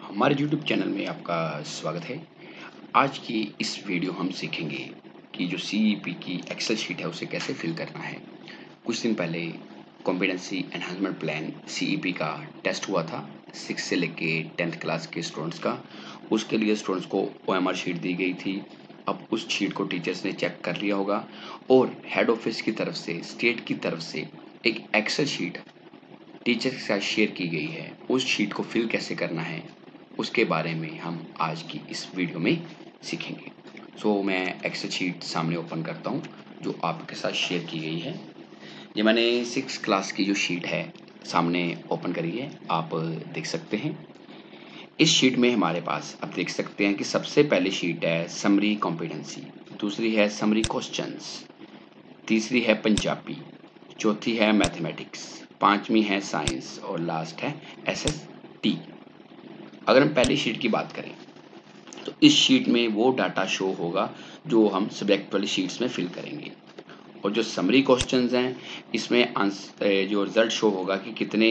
हमारे YouTube channel में आपका स्वागत है। आज की इस वीडियो हम सीखेंगे कि जो CEP की एक्सेल शीट है उसे कैसे फिल करना है। कुछ दिन पहले कॉम्पिटेंसी एनहांसमेंट प्लान CEP का टेस्ट हुआ था 6 से लेके 10th क्लास के स्टूडेंट्स का। उसके लिए स्टूडेंट्स को OMR शीट दी गई थी। अब उस शीट को टीचर्स ने चेक कर लिया होगा और हेड ऑफिस की तरफ से, स्टेट की तरफ से एक एक्सेल शीट टीचर के साथ शेयर की गई है। उस शीट को फिल कैसे करना है उसके बारे में हम आज की इस वीडियो में सीखेंगे। मैं एक्सेल शीट सामने ओपन करता हूँ जो आपके साथ शेयर की गई है। ये मैंने 6 क्लास की जो शीट है सामने ओपन करी है, आप देख सकते हैं। इस शीट में हमारे पास आप देख सकते हैं कि सबसे पहले शीट है समरी कॉम्पिटेंसी, दूसरी है समरी क्वेश्चंस, तीसरी है पंजाबी, चौथी है मैथमेटिक्स, पांचवी है साइंस और लास्ट है SST। अगर हम पहली शीट की बात करें तो इस शीट में वो डाटा शो होगा जो हम सब्जेक्ट वाली शीट्स में फिल करेंगे। और जो समरी क्वेश्चंस हैं इसमें आंसर जो रिजल्ट शो होगा कि कितने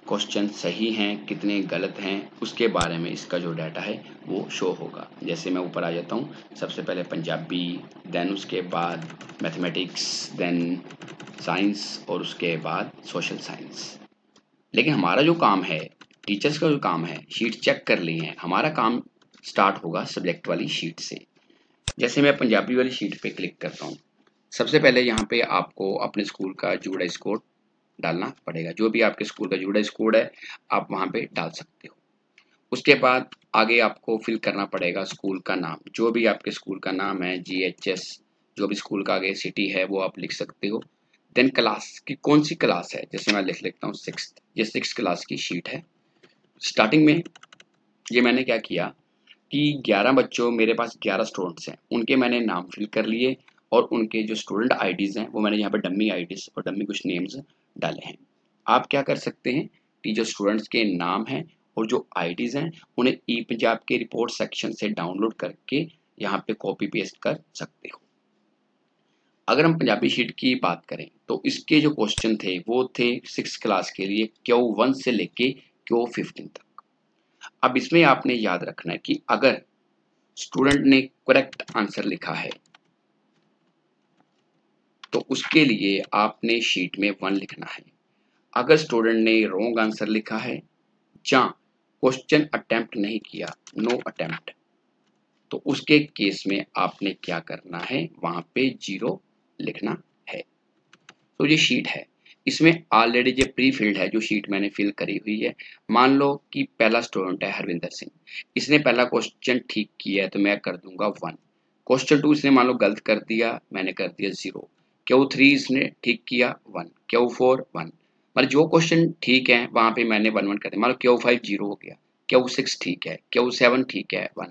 क्वेश्चन सही हैं कितने गलत हैं, उसके बारे में इसका जो डाटा है वो शो होगा। जैसे मैं ऊपर आ जाता हूँ, सबसे पहले पंजाबी, देन उसके बाद मैथमेटिक्स, देन साइंस और उसके बाद सोशल साइंस। लेकिन हमारा जो काम है, टीचर्स का जो काम है, शीट चेक कर ली है, हमारा काम स्टार्ट होगा सब्जेक्ट वाली शीट से। जैसे मैं पंजाबी वाली शीट पे क्लिक करता हूँ, सबसे पहले यहाँ पे आपको अपने स्कूल का जूडाइस कोड डालना पड़ेगा। जो भी आपके स्कूल का जूडाइस कोड है आप वहाँ पे डाल सकते हो। उसके बाद आगे आपको फिल करना पड़ेगा स्कूल का नाम, जो भी आपके स्कूल का नाम है, GHS, जो भी स्कूल का आगे सिटी है वो आप लिख सकते हो। देन क्लास की कौन सी क्लास है, जैसे मैं लिख लेता हूँ 6th, ये 6th क्लास की शीट है। स्टार्टिंग में ये मैंने क्या किया कि 11 बच्चों, मेरे पास 11 स्टूडेंट्स हैं, उनके मैंने नाम फिल कर लिए और उनके जो स्टूडेंट आईडीज़ हैं वो मैंने यहाँ पे डमी आईडीज़ और डमी कुछ नेम्स डाले हैं। आप क्या कर सकते हैं कि जो स्टूडेंट्स के नाम हैं और जो आईडीज़ हैं उन्हें ई पंजाब के रिपोर्ट सेक्शन से डाउनलोड करके यहाँ पे कॉपी पेस्ट कर सकते हो। अगर हम पंजाबी शीट की बात करें तो इसके जो क्वेश्चन थे वो थे 6 क्लास के लिए Q1 से लेके Q15 तक। अब इसमें आपने याद रखना है कि अगर स्टूडेंट ने करेक्ट आंसर लिखा है तो उसके लिए आपने शीट में 1 लिखना है। अगर स्टूडेंट ने रॉन्ग आंसर लिखा है या क्वेश्चन अटेम्प्ट नहीं किया, नो अटेम्प्ट, तो उसके केस में आपने क्या करना है, वहां पे 0 लिखना है। तो ये शीट है, इसमें ऑलरेडी जो प्री फिल्ड है, जो शीट मैंने फिल करी हुई है। मान लो कि पहला स्टूडेंट है हरविंदर सिंह, इसने पहला क्वेश्चन ठीक किया है तो मैं कर दूंगा 1। क्वेश्चन 2 इसने मान लो गलत कर दिया, मैंने कर दिया 0। Q3 इसने ठीक किया 1, Q4 1। मतलब जो क्वेश्चन ठीक है वहां पे मैंने 1 कर दिया। मान लो Q5 0 हो गया, Q6 ठीक है, Q7 ठीक है 1,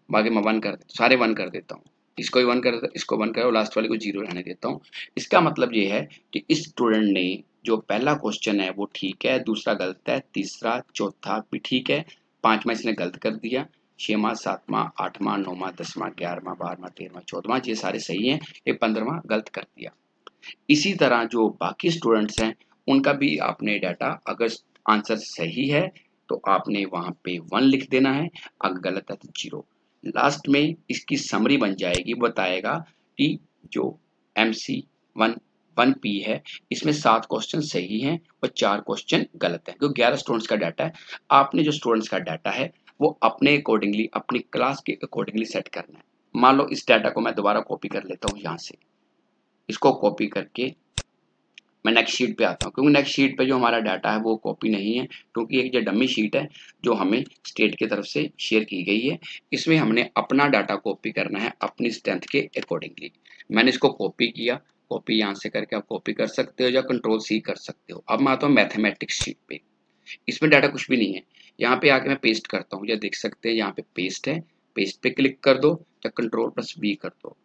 बाकी मैं 1 कर देता, सारे 1 कर देता हूँ। इसको भी 1 कर देता, इसको 1 कर और लास्ट वाले को 0 रहने देता हूँ। इसका मतलब ये है कि इस स्टूडेंट ने जो पहला क्वेश्चन है वो ठीक है, दूसरा गलत है, तीसरा चौथा भी ठीक है, पांचवा इसने गलत कर दिया, छठवां सातवां आठवां नौवां 10वां 11वां 12वां 13वां 14वां ये सारे सही हैं, ये 15वां गलत कर दिया। इसी तरह जो बाकी स्टूडेंट्स हैं उनका भी आपने डाटा, अगर आंसर सही है तो आपने वहां पे 1 लिख देना है, अगर गलत है तो 0। लास्ट में इसकी समरी बन जाएगी, बताएगा कि जो MC1 है इसमें 7 क्वेश्चन सही हैं और 4 क्वेश्चन गलत हैं, क्योंकि 11 स्टूडेंट्स का डाटा है। आपने जो स्टूडेंट्स का डाटा है वो अपने अकॉर्डिंगली, अपनी क्लास के अकॉर्डिंगली सेट करना है। मान लो इस डाटा को मैं दोबारा कॉपी कर लेता हूँ, यहाँ से इसको कॉपी करके मैं नेक्स्ट शीट पे आता हूँ, क्योंकि नेक्स्ट शीट पे जो हमारा डाटा है वो कॉपी नहीं है, क्योंकि एक जो डमी शीट है जो हमें स्टेट की तरफ से शेयर की गई है, इसमें हमने अपना डाटा कॉपी करना है अपनी स्ट्रेंथ के अकॉर्डिंगली। मैंने इसको कॉपी किया, कॉपी यहाँ से करके आप कॉपी कर सकते हो या Ctrl+C कर सकते हो। अब मैं आता हूँ मैथमेटिक्स शीट पे, इसमें डाटा कुछ भी नहीं है, यहाँ पे आके मैं पेस्ट करता हूँ, या देख सकते हैं यहाँ पे पेस्ट है, पेस्ट पे क्लिक कर दो या Ctrl+V कर दो।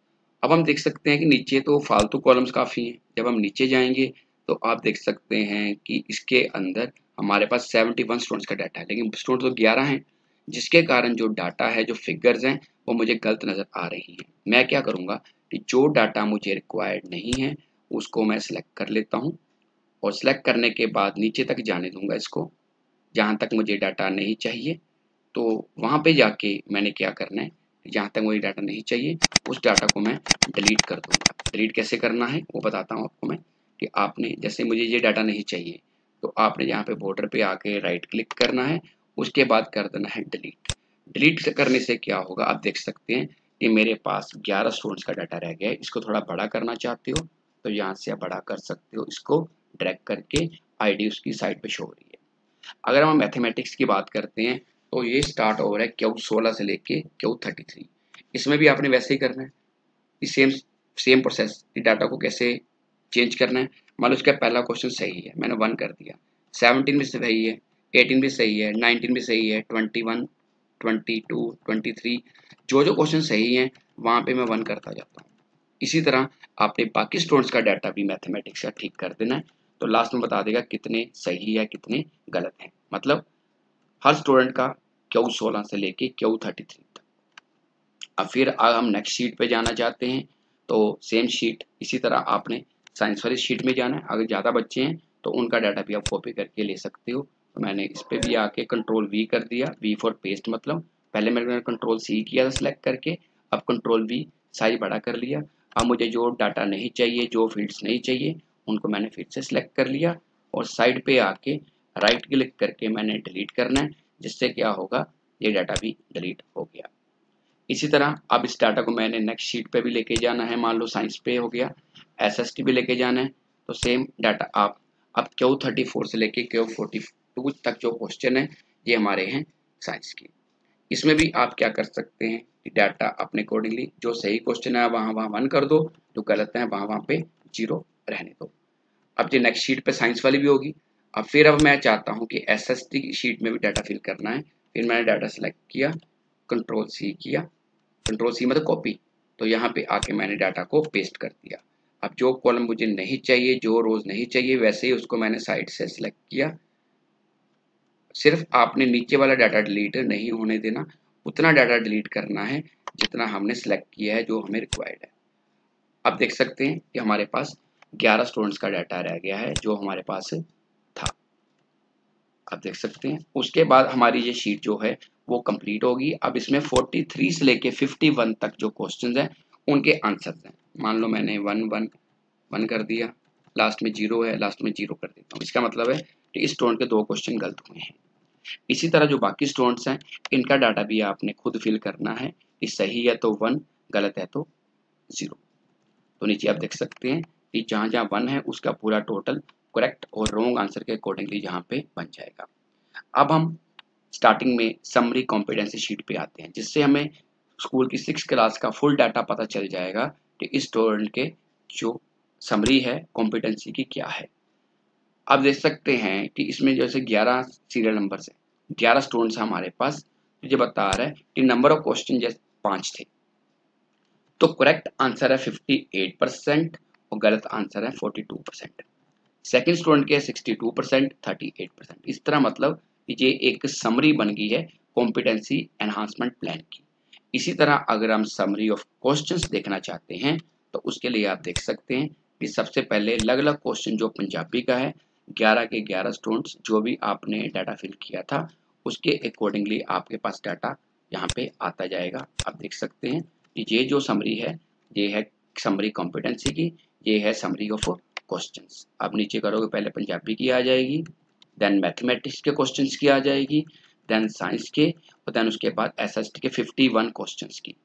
अब हम देख सकते हैं कि नीचे तो फालतू कॉलम्स काफ़ी हैं। जब हम नीचे जाएंगे तो आप देख सकते हैं कि इसके अंदर हमारे पास 71 स्टूडेंट्स का डाटा है, लेकिन स्टूडेंट तो 11 हैं, जिसके कारण जो डाटा है, जो फिगर्स हैं वो मुझे गलत नज़र आ रही हैं। मैं क्या करूँगा कि जो डाटा मुझे रिक्वायर्ड नहीं है उसको मैं सिलेक्ट कर लेता हूँ और सिलेक्ट करने के बाद नीचे तक जाने दूंगा इसको। जहाँ तक मुझे डाटा नहीं चाहिए तो वहाँ पे जाके मैंने क्या करना है, जहाँ तक मुझे डाटा नहीं चाहिए उस डाटा को मैं डिलीट कर दूँगा। डिलीट कैसे करना है वो बताता हूँ आपको मैं, कि आपने जैसे मुझे ये डाटा नहीं चाहिए तो आपने यहाँ पे बॉर्डर पे आके राइट क्लिक करना है, उसके बाद कर देना है डिलीट। डिलीट करने से क्या होगा, आप देख सकते हैं कि मेरे पास 11 स्टूडेंट्स का डाटा रह गया है। इसको थोड़ा बड़ा करना चाहते हो तो यहाँ से आप बड़ा कर सकते हो, इसको ड्रैग करके आईडी उसकी साइड पे शो हो रही है। अगर हम मैथमेटिक्स की बात करते हैं तो ये स्टार्ट हो रहा है क्यू 16 से लेके क्यू 33। इसमें भी आपने वैसे ही करना है, सेम सेम प्रोसेस। डाटा को कैसे चेंज करना है, मान लो उसका पहला क्वेश्चन सही है, मैंने 1 कर दिया, 17 भी सही है, 18 भी सही है, 19 भी सही है, 21, 22, 23, जो जो क्वेश्चन सही हैं वहाँ पे मैं 1 करता जाता हूँ। इसी तरह आपने बाकी स्टूडेंट्स का डाटा भी मैथमेटिक्स का ठीक कर देना है, तो लास्ट में बता देगा कितने सही है कितने गलत हैं। मतलब हर स्टूडेंट का क्यू 16 से लेके क्यू 33 तक। अब फिर हम नेक्स्ट शीट पे जाना चाहते हैं तो सेम शीट इसी तरह आपने साइंस वाली शीट में जाना है। अगर ज़्यादा बच्चे हैं तो उनका डाटा भी आप कॉपी करके ले सकते हो। तो मैंने इस पे भी आके कंट्रोल वी कर दिया, वी फॉर पेस्ट, मतलब पहले मैंने कंट्रोल सी किया था सिलेक्ट करके, अब कंट्रोल वी साइज बड़ा कर लिया। अब मुझे जो डाटा नहीं चाहिए, जो फील्ड्स नहीं चाहिए, उनको मैंने फिर से सिलेक्ट कर लिया और साइड पे आके राइट क्लिक करके मैंने डिलीट करना है, जिससे क्या होगा, ये डाटा भी डिलीट हो गया। इसी तरह अब इस डाटा को मैंने नेक्स्ट शीट पे भी लेके जाना है, मान लो साइंस पे हो गया, एसएसटी भी लेके जाना है, तो सेम डाटा आप अब क्यू 34 से लेके क्यू 42 तक जो क्वेश्चन है ये हमारे हैं साइंस के। इसमें भी आप क्या कर सकते हैं कि डाटा अपने अकॉर्डिंगली जो सही क्वेश्चन है वहाँ वहाँ 1 कर दो, जो गलत है वहाँ वहाँ पे 0 रहने दो। अब जो नेक्स्ट शीट पे साइंस वाली भी होगी। अब मैं चाहता हूँ कि एसएसटी की शीट में भी डाटा फिल करना है, फिर मैंने डाटा सेलेक्ट किया, कंट्रोल सी किया, कंट्रोल सी मतलब कॉपी, तो यहाँ पे आके मैंने डाटा को पेस्ट कर दिया। अब जो कॉलम मुझे नहीं चाहिए, जो रोज नहीं चाहिए, वैसे ही उसको मैंने साइड से सिलेक्ट किया। सिर्फ आपने नीचे वाला डाटा डिलीट नहीं होने देना, उतना डाटा डिलीट करना है जितना हमने सेलेक्ट किया है, जो हमें रिक्वायर्ड है। अब देख सकते हैं कि हमारे पास 11 स्टूडेंट्स का डाटा रह गया है जो हमारे पास था। आप देख सकते हैं उसके बाद हमारी ये शीट जो है वो कंप्लीट होगी। अब इसमें 43 से लेके 51 तक जो क्वेश्चंस हैं उनके आंसर्स हैं। मान लो मैंने 1 कर दिया, लास्ट में 0 है, लास्ट में 0 कर देता हूँ। इसका मतलब है कि इस स्टूडेंट के 2 क्वेश्चन गलत हुए हैं। इसी तरह जो बाकी स्टूडेंट्स हैं इनका डाटा भी आपने खुद फिल करना है कि सही है तो 1, गलत है तो 0। तो नीचे आप देख सकते हैं कि जहाँ जहाँ 1 है उसका पूरा टोटल करेक्ट और रॉन्ग आंसर के अकॉर्डिंगली यहाँ पे बन जाएगा। अब हम स्टार्टिंग में समरी कॉम्पिटेंसी शीट पे आते हैं, जिससे हमें स्कूल की 6 क्लास का फुल डाटा पता चल जाएगा कि इस स्टूडेंट के जो समरी है कॉम्पिटेंसी की क्या है। आप देख सकते हैं कि इसमें जैसे 11 सीरियल नंबर है, 11 स्टूडेंट्स हमारे पास, मुझे बता रहा है कि नंबर ऑफ क्वेश्चन जैसे 5 थे, तो करेक्ट आंसर है 58% और गलत आंसर है 42%। सेकंड स्टूडेंट के 62%, 38%। इस तरह मतलब ये एक समरी बन गई है कॉम्पिटेंसी एनहांसमेंट प्लान की। इसी तरह अगर हम समरी ऑफ क्वेश्चंस देखना चाहते हैं तो उसके लिए आप देख सकते हैं कि सबसे पहले अलग अलग क्वेश्चन जो पंजाबी का है, 11 के 11 स्टूडेंट्स जो भी आपने डाटा फिल किया था उसके अकॉर्डिंगली आपके पास डाटा यहाँ पे आता जाएगा। आप देख सकते हैं कि ये जो समरी है ये है समरी कॉम्पिटेंसी की, ये है समरी ऑफ क्वेश्चंस। आप नीचे करोगे पहले पंजाबी की आ जाएगी, देन मैथमेटिक्स के क्वेश्चंस की आ जाएगी, देन साइंस के, और देन उसके बाद एसएसटी के 51 क्वेश्चंस की।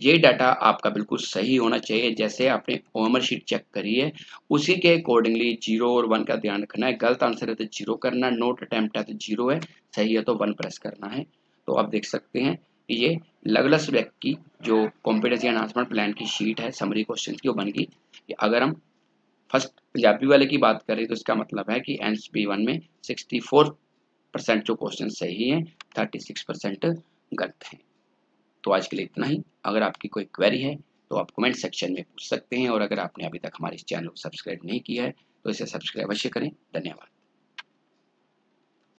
ये डाटा आपका बिल्कुल सही होना चाहिए, जैसे आपने ओएमआर शीट चेक करी है उसी के अकॉर्डिंगली 0 और 1 का ध्यान रखना है। गलत आंसर है तो 0 करना है, नोट अटेम्प्ट है तो 0 है, सही है तो 1 प्रेस करना है। तो आप देख सकते हैं कि ये अलग अलग सब्जेक्ट की जो कॉम्पिटेंसी एनहांसमेंट प्लान की शीट है समरी क्वेश्चन की वो बन गई। अगर हम फर्स्ट पंजाबी वाले की बात करें तो इसका मतलब है कि एनएसपी 1 में 64% जो क्वेश्चन सही हैं, 36% गलत हैं। तो आज के लिए इतना ही। अगर आपकी कोई क्वेरी है तो आप कमेंट सेक्शन में पूछ सकते हैं, और अगर आपने अभी तक हमारे इस चैनल को सब्सक्राइब नहीं किया है तो इसे सब्सक्राइब अवश्य करें। धन्यवाद।